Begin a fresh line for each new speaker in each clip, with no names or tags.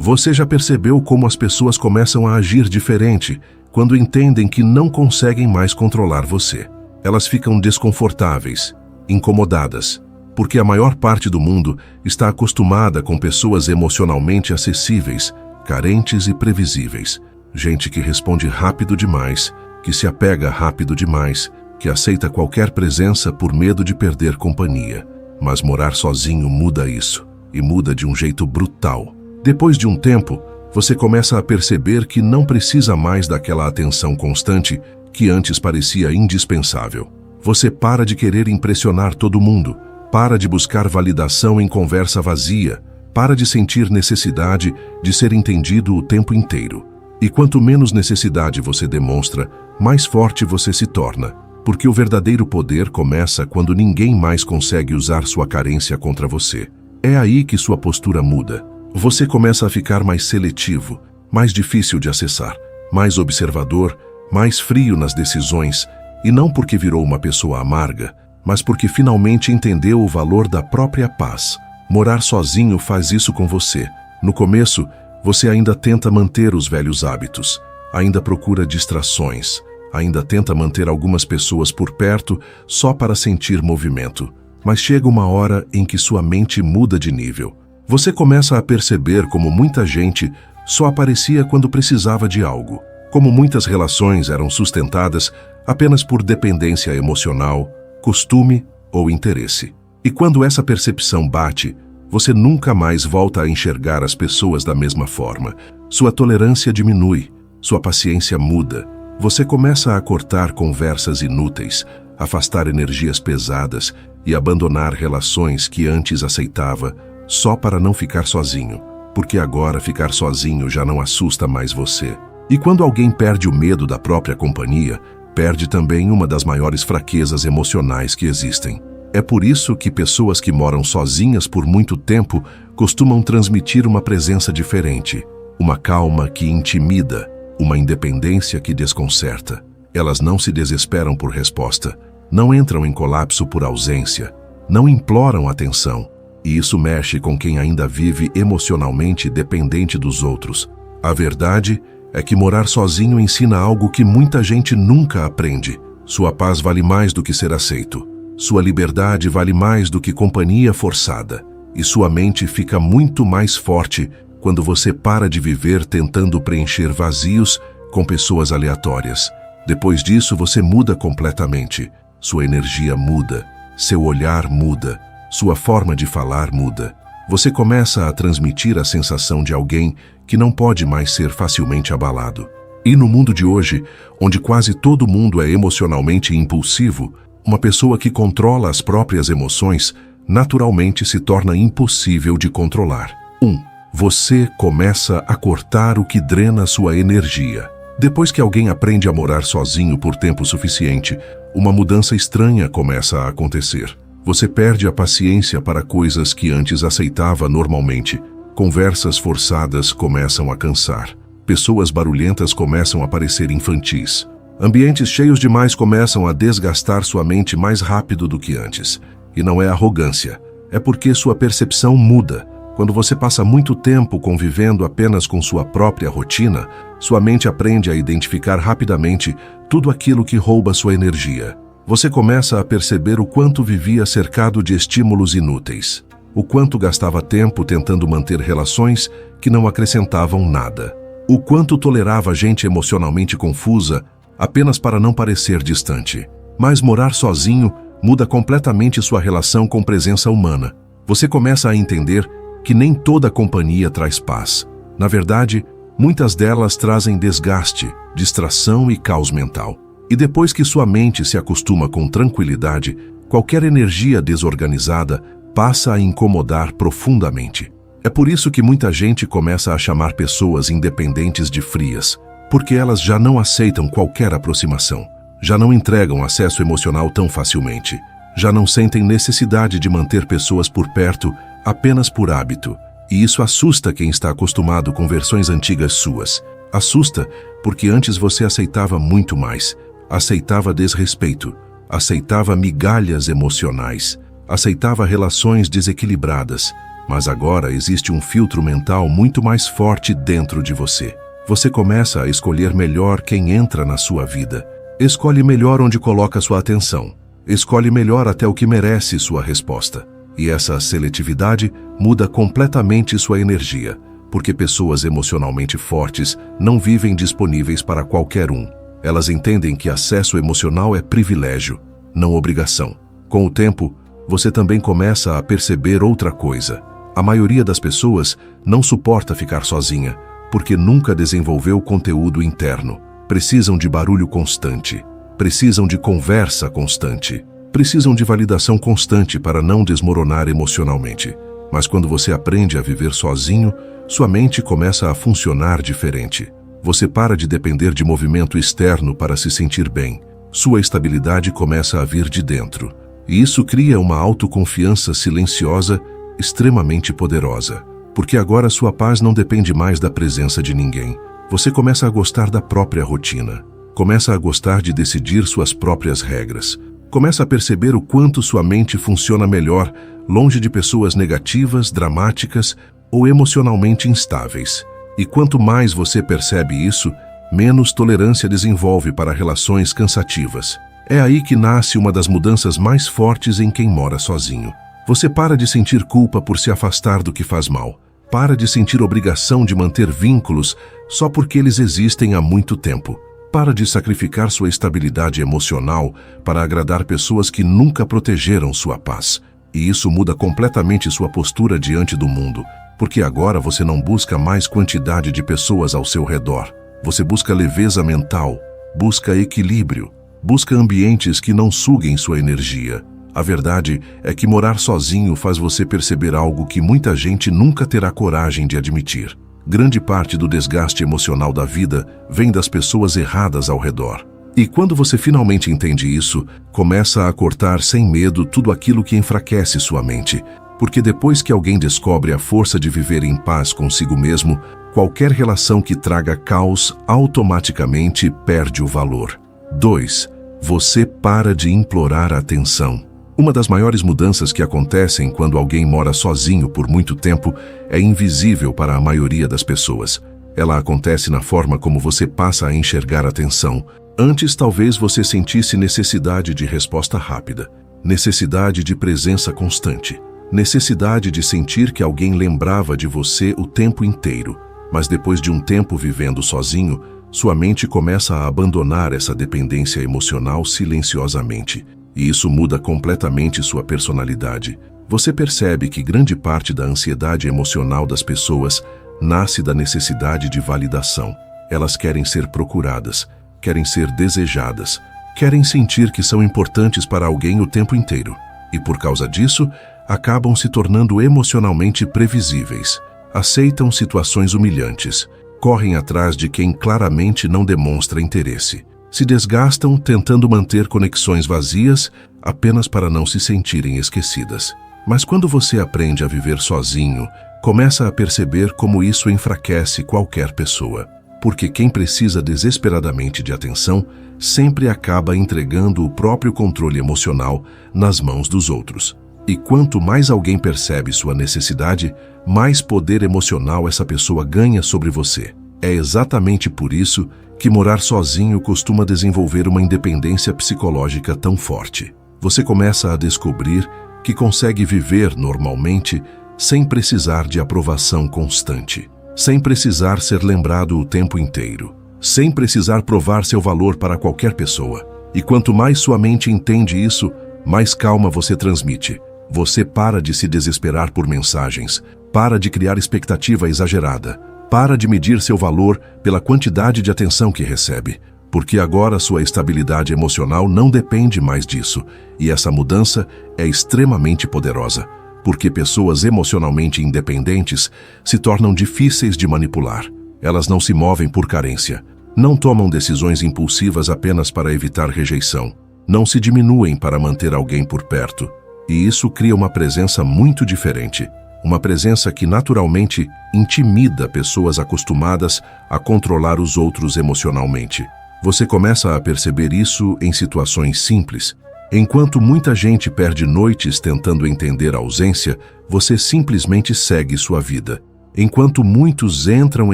Você já percebeu como as pessoas começam a agir diferente quando entendem que não conseguem mais controlar você? Elas ficam desconfortáveis, incomodadas, porque a maior parte do mundo está acostumada com pessoas emocionalmente acessíveis, carentes e previsíveis. Gente que responde rápido demais, que se apega rápido demais, que aceita qualquer presença por medo de perder companhia. Mas morar sozinho muda isso, e muda de um jeito brutal. Depois de um tempo, você começa a perceber que não precisa mais daquela atenção constante que antes parecia indispensável. Você para de querer impressionar todo mundo, para de buscar validação em conversa vazia, para de sentir necessidade de ser entendido o tempo inteiro. E quanto menos necessidade você demonstra, mais forte você se torna, porque o verdadeiro poder começa quando ninguém mais consegue usar sua carência contra você. É aí que sua postura muda. Você começa a ficar mais seletivo, mais difícil de acessar, mais observador, mais frio nas decisões, e não porque virou uma pessoa amarga, mas porque finalmente entendeu o valor da própria paz. Morar sozinho faz isso com você. No começo, você ainda tenta manter os velhos hábitos, ainda procura distrações, ainda tenta manter algumas pessoas por perto só para sentir movimento. Mas chega uma hora em que sua mente muda de nível. Você começa a perceber como muita gente só aparecia quando precisava de algo, como muitas relações eram sustentadas apenas por dependência emocional, costume ou interesse. E quando essa percepção bate, você nunca mais volta a enxergar as pessoas da mesma forma. Sua tolerância diminui, sua paciência muda. Você começa a cortar conversas inúteis, afastar energias pesadas e abandonar relações que antes aceitava só para não ficar sozinho, porque agora ficar sozinho já não assusta mais você. E quando alguém perde o medo da própria companhia, perde também uma das maiores fraquezas emocionais que existem. É por isso que pessoas que moram sozinhas por muito tempo costumam transmitir uma presença diferente, uma calma que intimida, uma independência que desconcerta. Elas não se desesperam por resposta, não entram em colapso por ausência, não imploram atenção. E isso mexe com quem ainda vive emocionalmente dependente dos outros. A verdade é que morar sozinho ensina algo que muita gente nunca aprende. Sua paz vale mais do que ser aceito. Sua liberdade vale mais do que companhia forçada. E sua mente fica muito mais forte quando você para de viver tentando preencher vazios com pessoas aleatórias. Depois disso, você muda completamente. Sua energia muda, seu olhar muda, sua forma de falar muda. Você começa a transmitir a sensação de alguém que não pode mais ser facilmente abalado. E no mundo de hoje, onde quase todo mundo é emocionalmente impulsivo, uma pessoa que controla as próprias emoções naturalmente se torna impossível de controlar. 1. Você começa a cortar o que drena sua energia. Depois que alguém aprende a morar sozinho por tempo suficiente, uma mudança estranha começa a acontecer. Você perde a paciência para coisas que antes aceitava normalmente. Conversas forçadas começam a cansar. Pessoas barulhentas começam a parecer infantis. Ambientes cheios demais começam a desgastar sua mente mais rápido do que antes. E não é arrogância, é porque sua percepção muda. Quando você passa muito tempo convivendo apenas com sua própria rotina, sua mente aprende a identificar rapidamente tudo aquilo que rouba sua energia. Você começa a perceber o quanto vivia cercado de estímulos inúteis, o quanto gastava tempo tentando manter relações que não acrescentavam nada, o quanto tolerava gente emocionalmente confusa apenas para não parecer distante. Mas morar sozinho muda completamente sua relação com presença humana. Você começa a entender que nem toda companhia traz paz. Na verdade, muitas delas trazem desgaste, distração e caos mental. E depois que sua mente se acostuma com tranquilidade, qualquer energia desorganizada passa a incomodar profundamente. É por isso que muita gente começa a chamar pessoas independentes de frias, porque elas já não aceitam qualquer aproximação, já não entregam acesso emocional tão facilmente, já não sentem necessidade de manter pessoas por perto apenas por hábito. E isso assusta quem está acostumado com versões antigas suas. Assusta porque antes você aceitava muito mais. Aceitava desrespeito, aceitava migalhas emocionais, aceitava relações desequilibradas, Mas agora existe um filtro mental muito mais forte dentro de você. Você começa a escolher melhor quem entra na sua vida. Escolhe melhor onde coloca sua atenção. Escolhe melhor até o que merece sua resposta. E essa seletividade muda completamente sua energia, porque pessoas emocionalmente fortes não vivem disponíveis para qualquer um. Elas entendem que acesso emocional é privilégio, não obrigação. Com o tempo, você também começa a perceber outra coisa. A maioria das pessoas não suporta ficar sozinha, porque nunca desenvolveu conteúdo interno. Precisam de barulho constante, precisam de conversa constante, precisam de validação constante para não desmoronar emocionalmente. Mas quando você aprende a viver sozinho, sua mente começa a funcionar diferente. Você para de depender de movimento externo para se sentir bem. Sua estabilidade começa a vir de dentro. E isso cria uma autoconfiança silenciosa, extremamente poderosa. Porque agora sua paz não depende mais da presença de ninguém. Você começa a gostar da própria rotina. Começa a gostar de decidir suas próprias regras. Começa a perceber o quanto sua mente funciona melhor, longe de pessoas negativas, dramáticas ou emocionalmente instáveis. E quanto mais você percebe isso, menos tolerância desenvolve para relações cansativas. É aí que nasce uma das mudanças mais fortes em quem mora sozinho. Você para de sentir culpa por se afastar do que faz mal. Para de sentir obrigação de manter vínculos só porque eles existem há muito tempo. Para de sacrificar sua estabilidade emocional para agradar pessoas que nunca protegeram sua paz. E isso muda completamente sua postura diante do mundo, porque agora você não busca mais quantidade de pessoas ao seu redor. Você busca leveza mental, busca equilíbrio, busca ambientes que não suguem sua energia. A verdade é que morar sozinho faz você perceber algo que muita gente nunca terá coragem de admitir. Grande parte do desgaste emocional da vida vem das pessoas erradas ao redor. E quando você finalmente entende isso, começa a cortar sem medo tudo aquilo que enfraquece sua mente. Porque depois que alguém descobre a força de viver em paz consigo mesmo, qualquer relação que traga caos automaticamente perde o valor. 2. Você para de implorar atenção. Uma das maiores mudanças que acontecem quando alguém mora sozinho por muito tempo é invisível para a maioria das pessoas. Ela acontece na forma como você passa a enxergar a atenção. Antes, talvez você sentisse necessidade de resposta rápida, necessidade de presença constante, necessidade de sentir que alguém lembrava de você o tempo inteiro. Mas depois de um tempo vivendo sozinho, sua mente começa a abandonar essa dependência emocional silenciosamente. E isso muda completamente sua personalidade. Você percebe que grande parte da ansiedade emocional das pessoas nasce da necessidade de validação. Elas querem ser procuradas, querem ser desejadas, querem sentir que são importantes para alguém o tempo inteiro. E por causa disso, acabam se tornando emocionalmente previsíveis. Aceitam situações humilhantes, correm atrás de quem claramente não demonstra interesse. Se desgastam tentando manter conexões vazias apenas para não se sentirem esquecidas. Mas quando você aprende a viver sozinho, começa a perceber como isso enfraquece qualquer pessoa. Porque quem precisa desesperadamente de atenção sempre acaba entregando o próprio controle emocional nas mãos dos outros. E quanto mais alguém percebe sua necessidade, mais poder emocional essa pessoa ganha sobre você. É exatamente por isso que morar sozinho costuma desenvolver uma independência psicológica tão forte. Você começa a descobrir que consegue viver normalmente sem precisar de aprovação constante, sem precisar ser lembrado o tempo inteiro, sem precisar provar seu valor para qualquer pessoa. E quanto mais sua mente entende isso, mais calma você transmite. Você para de se desesperar por mensagens, para de criar expectativa exagerada, para de medir seu valor pela quantidade de atenção que recebe, porque agora sua estabilidade emocional não depende mais disso, e essa mudança é extremamente poderosa, porque pessoas emocionalmente independentes se tornam difíceis de manipular. Elas não se movem por carência, não tomam decisões impulsivas apenas para evitar rejeição, não se diminuem para manter alguém por perto, e isso cria uma presença muito diferente. Uma presença que naturalmente intimida pessoas acostumadas a controlar os outros emocionalmente. Você começa a perceber isso em situações simples. Enquanto muita gente perde noites tentando entender a ausência, você simplesmente segue sua vida. Enquanto muitos entram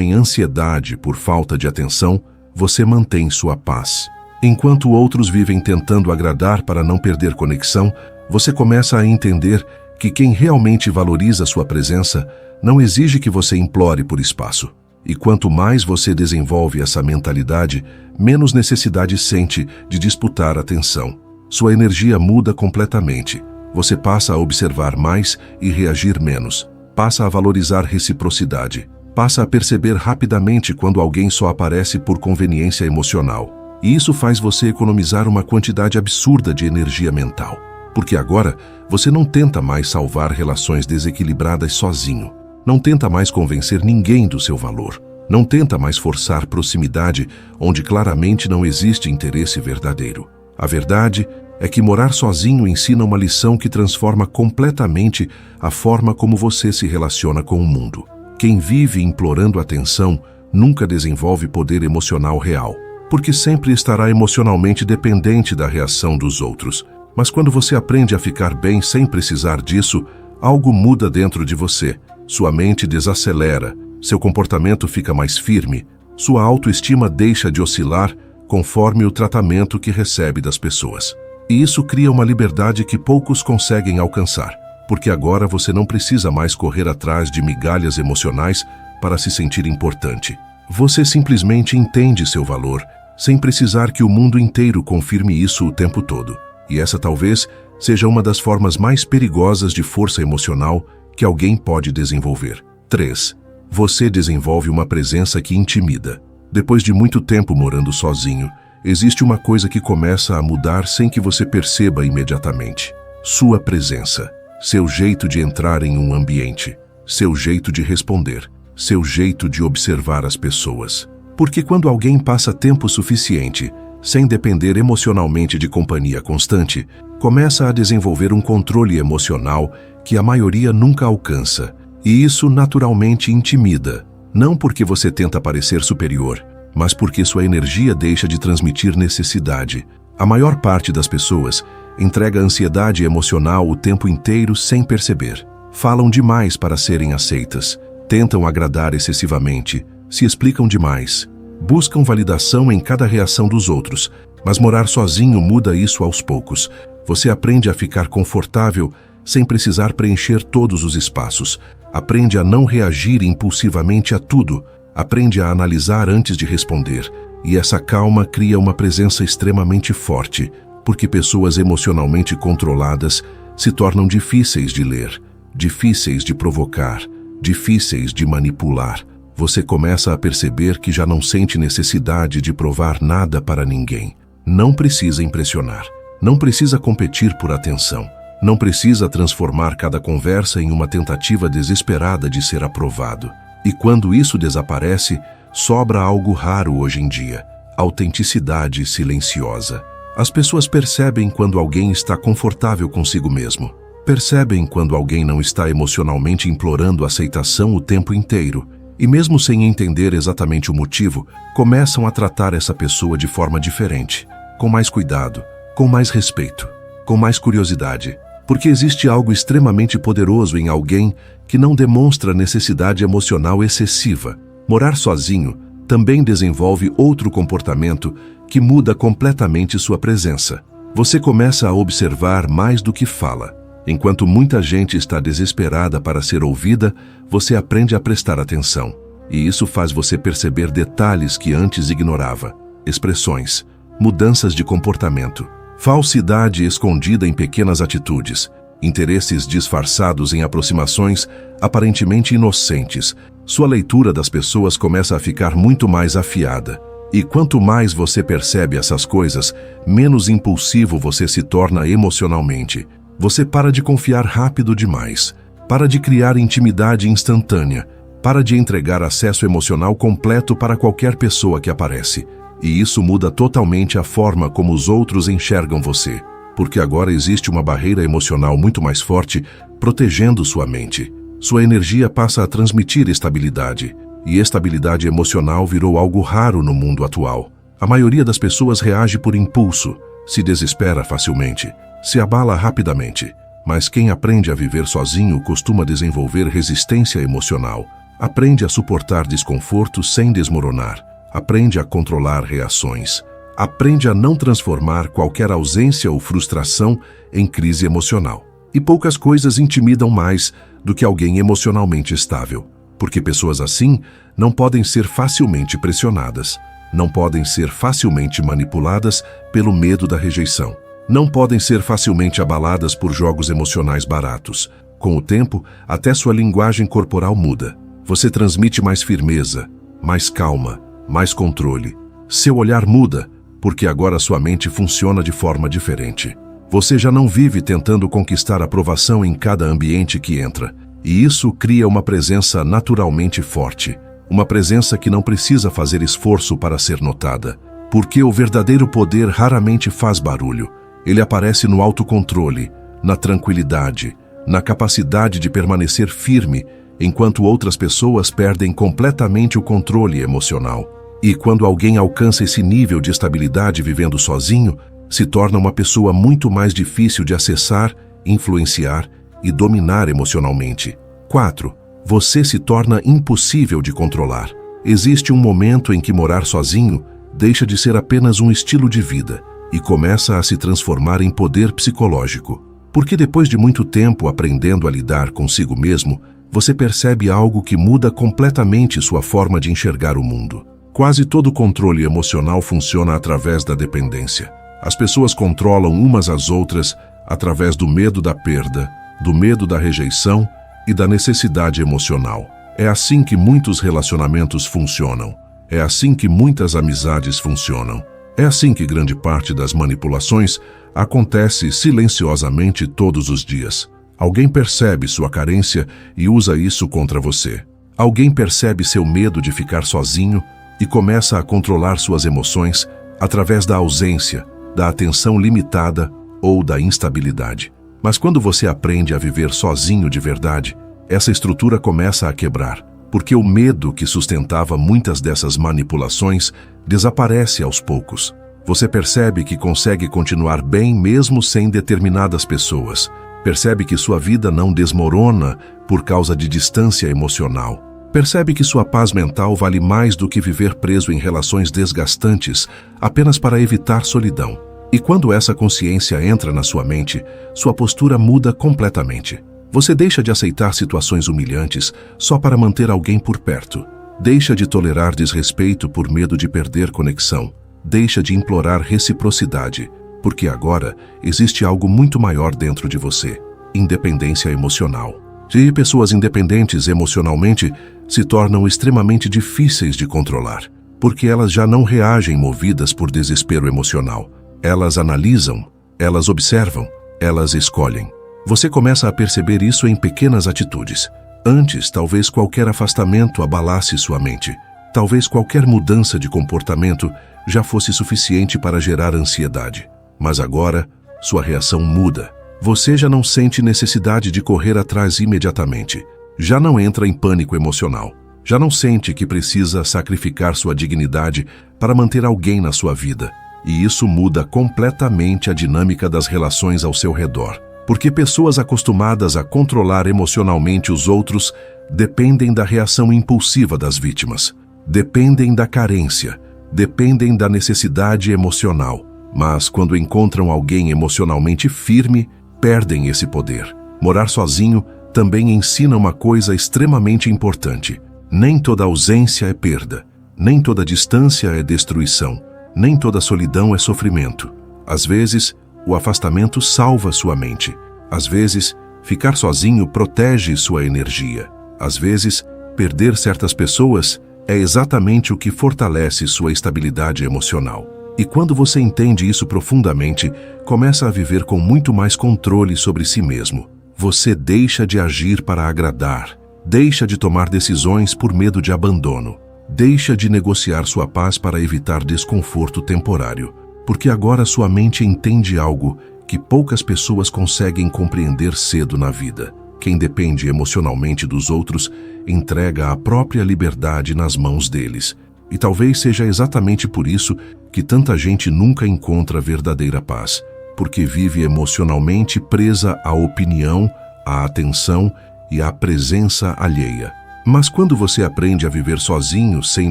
em ansiedade por falta de atenção, você mantém sua paz. Enquanto outros vivem tentando agradar para não perder conexão, você começa a entender que quem realmente valoriza sua presença não exige que você implore por espaço. E quanto mais você desenvolve essa mentalidade, menos necessidade sente de disputar atenção. Sua energia muda completamente. Você passa a observar mais e reagir menos. Passa a valorizar reciprocidade. Passa a perceber rapidamente quando alguém só aparece por conveniência emocional. E isso faz você economizar uma quantidade absurda de energia mental. Porque agora, você não tenta mais salvar relações desequilibradas sozinho. Não tenta mais convencer ninguém do seu valor. Não tenta mais forçar proximidade onde claramente não existe interesse verdadeiro. A verdade é que morar sozinho ensina uma lição que transforma completamente a forma como você se relaciona com o mundo. Quem vive implorando atenção nunca desenvolve poder emocional real, porque sempre estará emocionalmente dependente da reação dos outros. Mas quando você aprende a ficar bem sem precisar disso, algo muda dentro de você. Sua mente desacelera, seu comportamento fica mais firme, sua autoestima deixa de oscilar conforme o tratamento que recebe das pessoas. E isso cria uma liberdade que poucos conseguem alcançar, porque agora você não precisa mais correr atrás de migalhas emocionais para se sentir importante. Você simplesmente entende seu valor, sem precisar que o mundo inteiro confirme isso o tempo todo. E essa talvez seja uma das formas mais perigosas de força emocional que alguém pode desenvolver. 3. Você desenvolve uma presença que intimida. Depois de muito tempo morando sozinho, existe uma coisa que começa a mudar sem que você perceba imediatamente. Sua presença, seu jeito de entrar em um ambiente, seu jeito de responder, seu jeito de observar as pessoas. Porque quando alguém passa tempo suficiente, sem depender emocionalmente de companhia constante, começa a desenvolver um controle emocional que a maioria nunca alcança. E isso naturalmente intimida, não porque você tenta parecer superior, mas porque sua energia deixa de transmitir necessidade. A maior parte das pessoas entrega ansiedade emocional o tempo inteiro sem perceber. Falam demais para serem aceitas, tentam agradar excessivamente, se explicam demais, buscam validação em cada reação dos outros, mas morar sozinho muda isso aos poucos. Você aprende a ficar confortável sem precisar preencher todos os espaços. Aprende a não reagir impulsivamente a tudo. Aprende a analisar antes de responder. E essa calma cria uma presença extremamente forte, porque pessoas emocionalmente controladas se tornam difíceis de ler, difíceis de provocar, difíceis de manipular. Você começa a perceber que já não sente necessidade de provar nada para ninguém. Não precisa impressionar. Não precisa competir por atenção. Não precisa transformar cada conversa em uma tentativa desesperada de ser aprovado. E quando isso desaparece, sobra algo raro hoje em dia: autenticidade silenciosa. As pessoas percebem quando alguém está confortável consigo mesmo. Percebem quando alguém não está emocionalmente implorando aceitação o tempo inteiro. E mesmo sem entender exatamente o motivo, começam a tratar essa pessoa de forma diferente, com mais cuidado, com mais respeito, com mais curiosidade. Porque existe algo extremamente poderoso em alguém que não demonstra necessidade emocional excessiva. Morar sozinho também desenvolve outro comportamento que muda completamente sua presença. Você começa a observar mais do que fala. Enquanto muita gente está desesperada para ser ouvida, você aprende a prestar atenção. E isso faz você perceber detalhes que antes ignorava. Expressões, mudanças de comportamento, falsidade escondida em pequenas atitudes, interesses disfarçados em aproximações aparentemente inocentes. Sua leitura das pessoas começa a ficar muito mais afiada. E quanto mais você percebe essas coisas, menos impulsivo você se torna emocionalmente. Você para de confiar rápido demais, para de criar intimidade instantânea, para de entregar acesso emocional completo para qualquer pessoa que aparece. E isso muda totalmente a forma como os outros enxergam você, porque agora existe uma barreira emocional muito mais forte protegendo sua mente. Sua energia passa a transmitir estabilidade, e estabilidade emocional virou algo raro no mundo atual. A maioria das pessoas reage por impulso, se desespera facilmente, se abala rapidamente. Mas quem aprende a viver sozinho costuma desenvolver resistência emocional. Aprende a suportar desconforto sem desmoronar. Aprende a controlar reações. Aprende a não transformar qualquer ausência ou frustração em crise emocional. E poucas coisas intimidam mais do que alguém emocionalmente estável, porque pessoas assim não podem ser facilmente pressionadas, não podem ser facilmente manipuladas pelo medo da rejeição, não podem ser facilmente abaladas por jogos emocionais baratos. Com o tempo, até sua linguagem corporal muda. Você transmite mais firmeza, mais calma, mais controle. Seu olhar muda, porque agora sua mente funciona de forma diferente. Você já não vive tentando conquistar aprovação em cada ambiente que entra, e isso cria uma presença naturalmente forte, uma presença que não precisa fazer esforço para ser notada, porque o verdadeiro poder raramente faz barulho. Ele aparece no autocontrole, na tranquilidade, na capacidade de permanecer firme, enquanto outras pessoas perdem completamente o controle emocional. E quando alguém alcança esse nível de estabilidade vivendo sozinho, se torna uma pessoa muito mais difícil de acessar, influenciar e dominar emocionalmente. 4. Você se torna impossível de controlar. Existe um momento em que morar sozinho deixa de ser apenas um estilo de vida e começa a se transformar em poder psicológico. Porque depois de muito tempo aprendendo a lidar consigo mesmo, você percebe algo que muda completamente sua forma de enxergar o mundo. Quase todo controle emocional funciona através da dependência. As pessoas controlam umas às outras através do medo da perda, do medo da rejeição e da necessidade emocional. É assim que muitos relacionamentos funcionam. É assim que muitas amizades funcionam. É assim que grande parte das manipulações acontece silenciosamente todos os dias. Alguém percebe sua carência e usa isso contra você. Alguém percebe seu medo de ficar sozinho e começa a controlar suas emoções através da ausência, da atenção limitada ou da instabilidade. Mas quando você aprende a viver sozinho de verdade, essa estrutura começa a quebrar, porque o medo que sustentava muitas dessas manipulações desaparece aos poucos. Você percebe que consegue continuar bem mesmo sem determinadas pessoas. Percebe que sua vida não desmorona por causa de distância emocional. Percebe que sua paz mental vale mais do que viver preso em relações desgastantes apenas para evitar solidão. E quando essa consciência entra na sua mente, sua postura muda completamente. Você deixa de aceitar situações humilhantes só para manter alguém por perto. Deixa de tolerar desrespeito por medo de perder conexão. Deixa de implorar reciprocidade, porque agora existe algo muito maior dentro de você: independência emocional. E pessoas independentes emocionalmente se tornam extremamente difíceis de controlar, porque elas já não reagem movidas por desespero emocional. Elas analisam, elas observam, elas escolhem. Você começa a perceber isso em pequenas atitudes. Antes, talvez qualquer afastamento abalasse sua mente. Talvez qualquer mudança de comportamento já fosse suficiente para gerar ansiedade. Mas agora, sua reação muda. Você já não sente necessidade de correr atrás imediatamente. Já não entra em pânico emocional. Já não sente que precisa sacrificar sua dignidade para manter alguém na sua vida. E isso muda completamente a dinâmica das relações ao seu redor. Porque pessoas acostumadas a controlar emocionalmente os outros dependem da reação impulsiva das vítimas. Dependem da carência. Dependem da necessidade emocional. Mas quando encontram alguém emocionalmente firme, perdem esse poder. Morar sozinho também ensina uma coisa extremamente importante. Nem toda ausência é perda. Nem toda distância é destruição. Nem toda solidão é sofrimento. Às vezes, o afastamento salva sua mente. Às vezes, ficar sozinho protege sua energia. Às vezes, perder certas pessoas é exatamente o que fortalece sua estabilidade emocional. E quando você entende isso profundamente, começa a viver com muito mais controle sobre si mesmo. Você deixa de agir para agradar. Deixa de tomar decisões por medo de abandono. Deixa de negociar sua paz para evitar desconforto temporário, porque agora sua mente entende algo que poucas pessoas conseguem compreender cedo na vida. Quem depende emocionalmente dos outros entrega a própria liberdade nas mãos deles. E talvez seja exatamente por isso que tanta gente nunca encontra verdadeira paz. porque vive emocionalmente presa à opinião, à atenção e à presença alheia. Mas quando você aprende a viver sozinho sem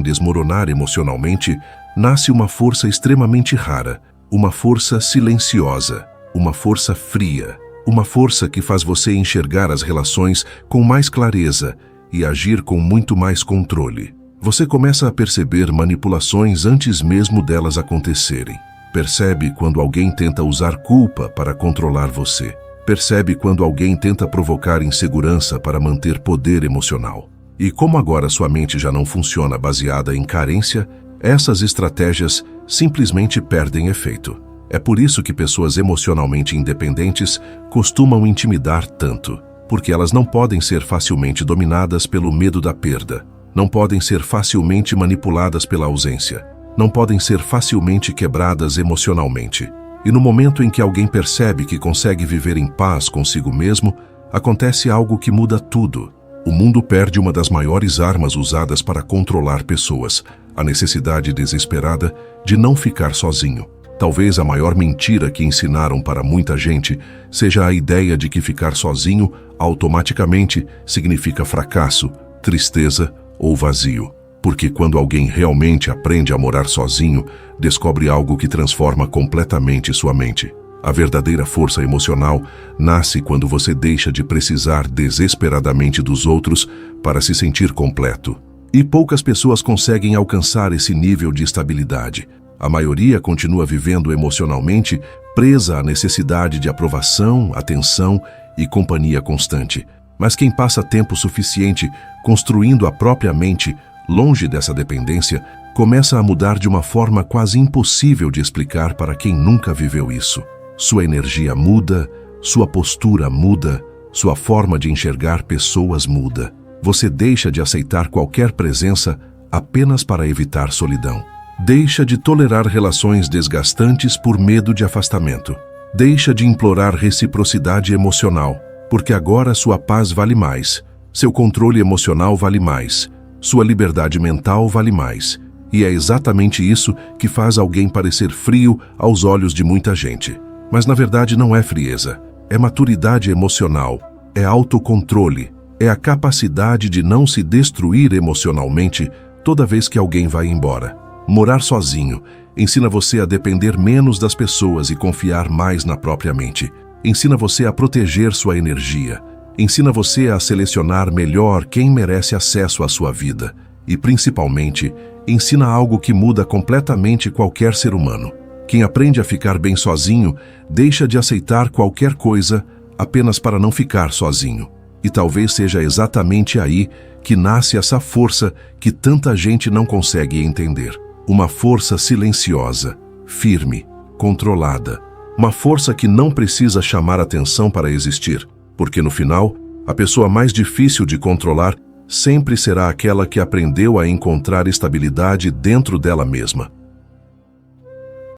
desmoronar emocionalmente, nasce uma força extremamente rara, uma força silenciosa, uma força fria, uma força que faz você enxergar as relações com mais clareza e agir com muito mais controle. Você começa a perceber manipulações antes mesmo delas acontecerem. Percebe quando alguém tenta usar culpa para controlar você. Percebe quando alguém tenta provocar insegurança para manter poder emocional. E como agora sua mente já não funciona baseada em carência, essas estratégias simplesmente perdem efeito. É por isso que pessoas emocionalmente independentes costumam intimidar tanto, porque elas não podem ser facilmente dominadas pelo medo da perda, não podem ser facilmente manipuladas pela ausência, não podem ser facilmente quebradas emocionalmente. E no momento em que alguém percebe que consegue viver em paz consigo mesmo, acontece algo que muda tudo. O mundo perde uma das maiores armas usadas para controlar pessoas, a necessidade desesperada de não ficar sozinho. Talvez a maior mentira que ensinaram para muita gente seja a ideia de que ficar sozinho automaticamente significa fracasso, tristeza ou vazio. Porque quando alguém realmente aprende a morar sozinho, descobre algo que transforma completamente sua mente. A verdadeira força emocional nasce quando você deixa de precisar desesperadamente dos outros para se sentir completo. E poucas pessoas conseguem alcançar esse nível de estabilidade. A maioria continua vivendo emocionalmente presa à necessidade de aprovação, atenção e companhia constante. Mas quem passa tempo suficiente construindo a própria mente, longe dessa dependência, começa a mudar de uma forma quase impossível de explicar para quem nunca viveu isso. Sua energia muda, sua postura muda, sua forma de enxergar pessoas muda. Você deixa de aceitar qualquer presença apenas para evitar solidão. Deixa de tolerar relações desgastantes por medo de afastamento. Deixa de implorar reciprocidade emocional, porque agora sua paz vale mais, seu controle emocional vale mais, sua liberdade mental vale mais. E é exatamente isso que faz alguém parecer frio aos olhos de muita gente. Mas na verdade não é frieza, é maturidade emocional, é autocontrole, é a capacidade de não se destruir emocionalmente toda vez que alguém vai embora. Morar sozinho ensina você a depender menos das pessoas e confiar mais na própria mente. Ensina você a proteger sua energia. Ensina você a selecionar melhor quem merece acesso à sua vida. E, principalmente, ensina algo que muda completamente qualquer ser humano. Quem aprende a ficar bem sozinho deixa de aceitar qualquer coisa apenas para não ficar sozinho. E talvez seja exatamente aí que nasce essa força que tanta gente não consegue entender. Uma força silenciosa, firme, controlada. Uma força que não precisa chamar atenção para existir, porque no final, a pessoa mais difícil de controlar sempre será aquela que aprendeu a encontrar estabilidade dentro dela mesma.